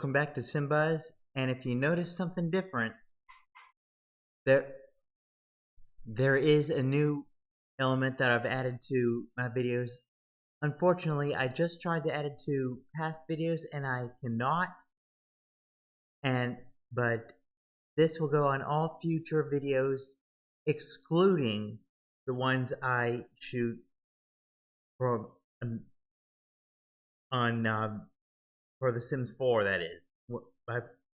Welcome back to SimBuzz, and if you notice something different, there is a new element that I've added to my videos. Unfortunately, I just tried to add it to past videos and I cannot. But this will go on all future videos, excluding the ones I shoot for for The Sims 4. That is,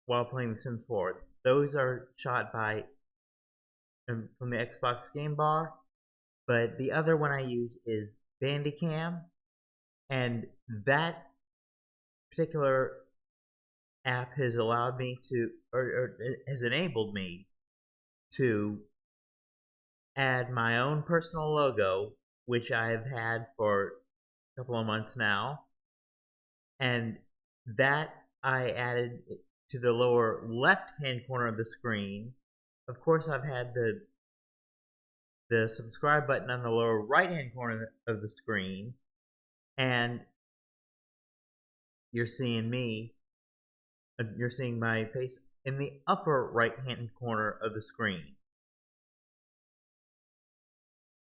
while playing The Sims 4. Those are shot by from the Xbox Game Bar, but the other one I use is Bandicam, and that particular app has allowed me to, or has enabled me to add my own personal logo, which I have had for a couple of months now, and that I added to the lower left-hand corner of the screen. Of course, I've had the subscribe button on the lower right-hand corner of the screen, and you're seeing my face in the upper right-hand corner of the screen.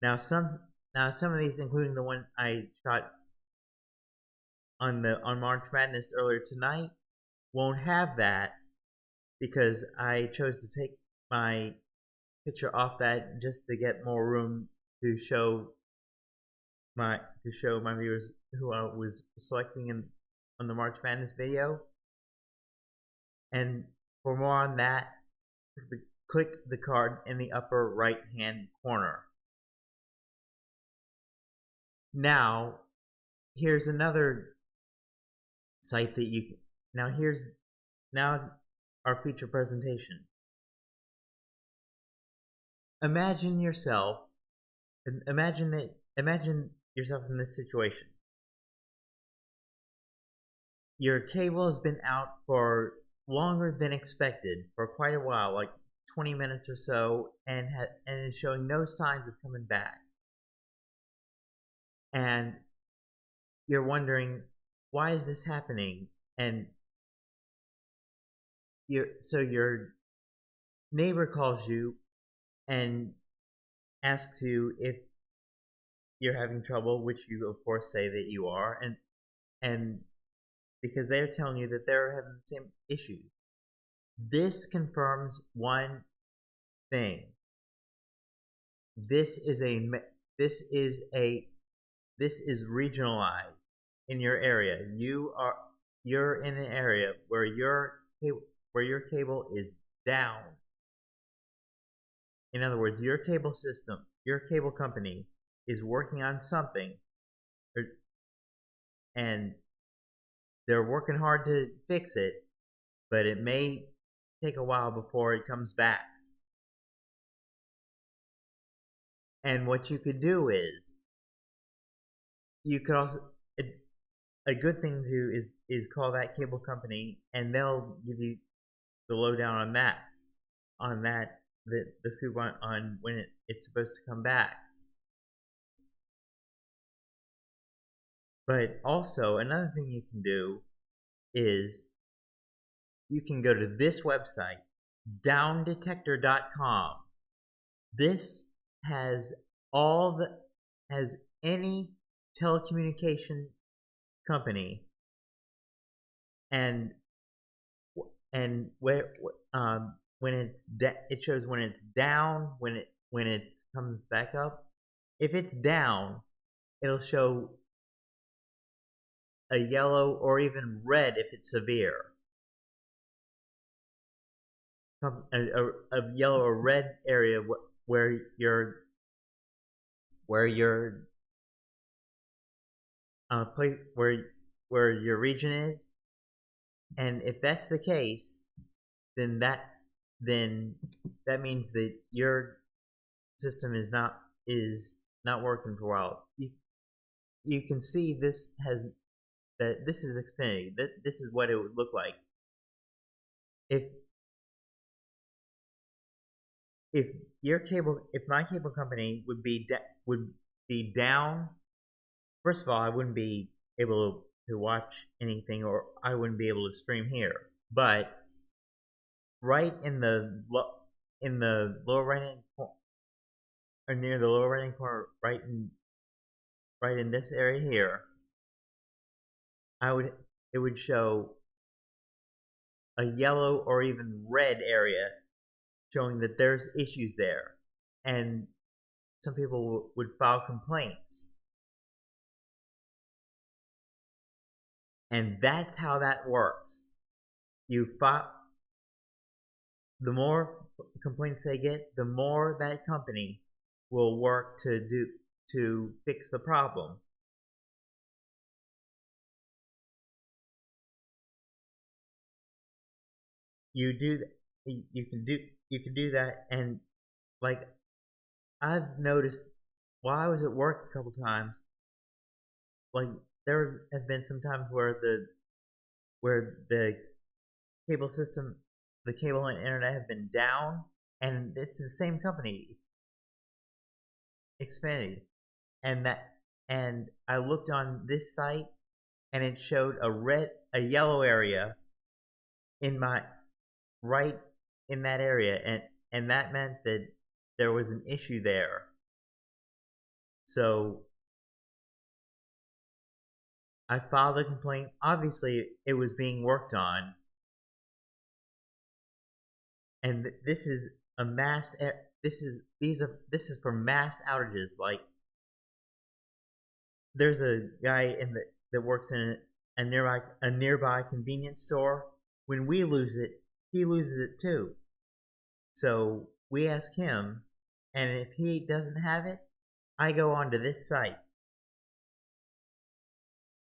Now some of these, including the one I shot on March Madness earlier tonight, won't have that because I chose to take my picture off that just to get more room to show my viewers who I was selecting on the March Madness video. And for more on that, click the card in the upper right hand corner. Now, here's another site that you can, now our feature presentation. Imagine yourself in this situation. Your cable has been out for longer than expected, for quite a while, like 20 minutes or so, and is showing no signs of coming back. And you're wondering, why is this happening? And so your neighbor calls you and asks you if you're having trouble, which you of course say that you are, and because they're telling you that they're having the same issues. This confirms one thing. This is regionalized in your area. You're in an area where your cable is down. In other words, your cable system, your cable company is working on something, and they're working hard to fix it, but it may take a while before it comes back. And what you could do is, you could also, a good thing to do is call that cable company, and they'll give you the lowdown on that, the scoop on when it's supposed to come back. But also, another thing you can do is you can go to this website, DownDetector.com. This has any telecommunication company, and where it shows when it's down, when it comes back up. If it's down, it'll show a yellow or even red if it's severe. A yellow or red area where your region is, and if that's the case, then that means that your system is not working for a while. You can see this is Xfinity. This is what it would look like if my cable company would be down. First of all, I wouldn't be able to watch anything, or I wouldn't be able to stream here. But right in the lower right hand corner, or near the lower right hand corner, right in this area here, it would show a yellow or even red area showing that there's issues there, and some people would file complaints. And that's how that works. You file, the more complaints they get, the more that company will work to fix the problem. You can do that, and like I've noticed while I was at work a couple times, like there have been some times where the cable system, the cable and internet have been down, and it's the same company, Xfinity, and I looked on this site, and it showed a yellow area in my right in that area, and that meant that there was an issue there. So I filed a complaint. Obviously, it was being worked on, and this is a mass. This is for mass outages. Like there's a guy that works in a nearby convenience store. When we lose it, he loses it too. So we ask him, and if he doesn't have it, I go onto this site,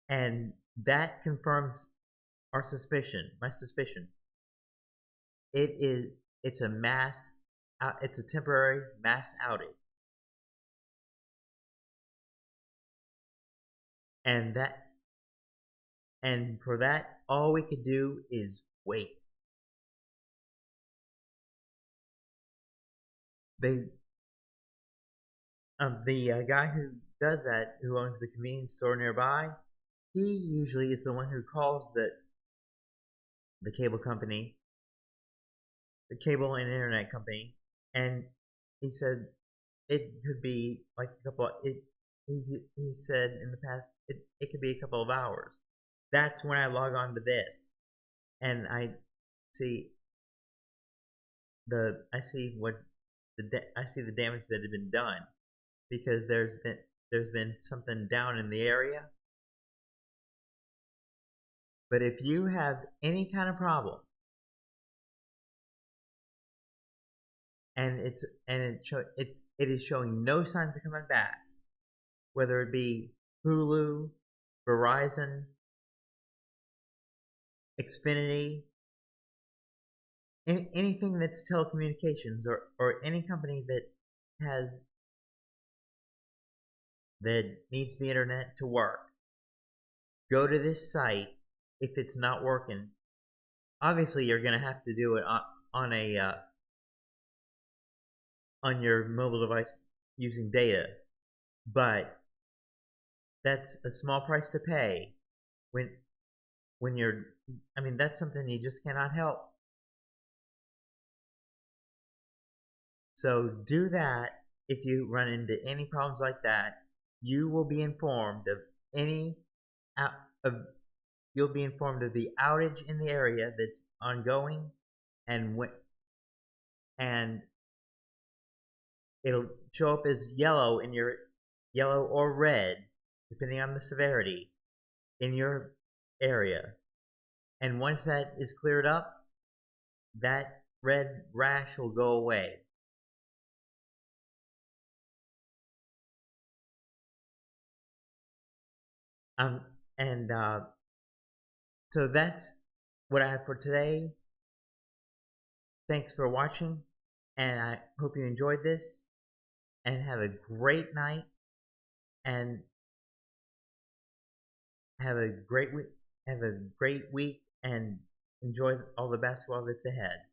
and that confirms my suspicion. It's a temporary mass outage, and for that, all we could do is wait. The guy who does that, who owns the convenience store nearby, he usually is the one who calls the cable company, the cable and internet company, and he said it could be like a couple. He said in the past it could be a couple of hours. That's when I log on to this, and see I see the damage that had been done, because there's been something down in the area. But if you have any kind of problem, and it is showing no signs of coming back, whether it be Hulu, Verizon, Xfinity, anything that's telecommunications, or any company that needs the internet to work, go to this site. If it's not working, obviously you're going to have to do it on your mobile device using data, but that's a small price to pay when you're. I mean, that's something you just cannot help. So do that. If you run into any problems like that, you will be informed of you'll be informed of the outage in the area that's ongoing, and it'll show up as yellow or red, depending on the severity, in your area. And once that is cleared up, that red rash will go away. And so that's what I have for today. Thanks for watching, and I hope you enjoyed this, and have a great night, and have a great week, and enjoy all the basketball that's ahead.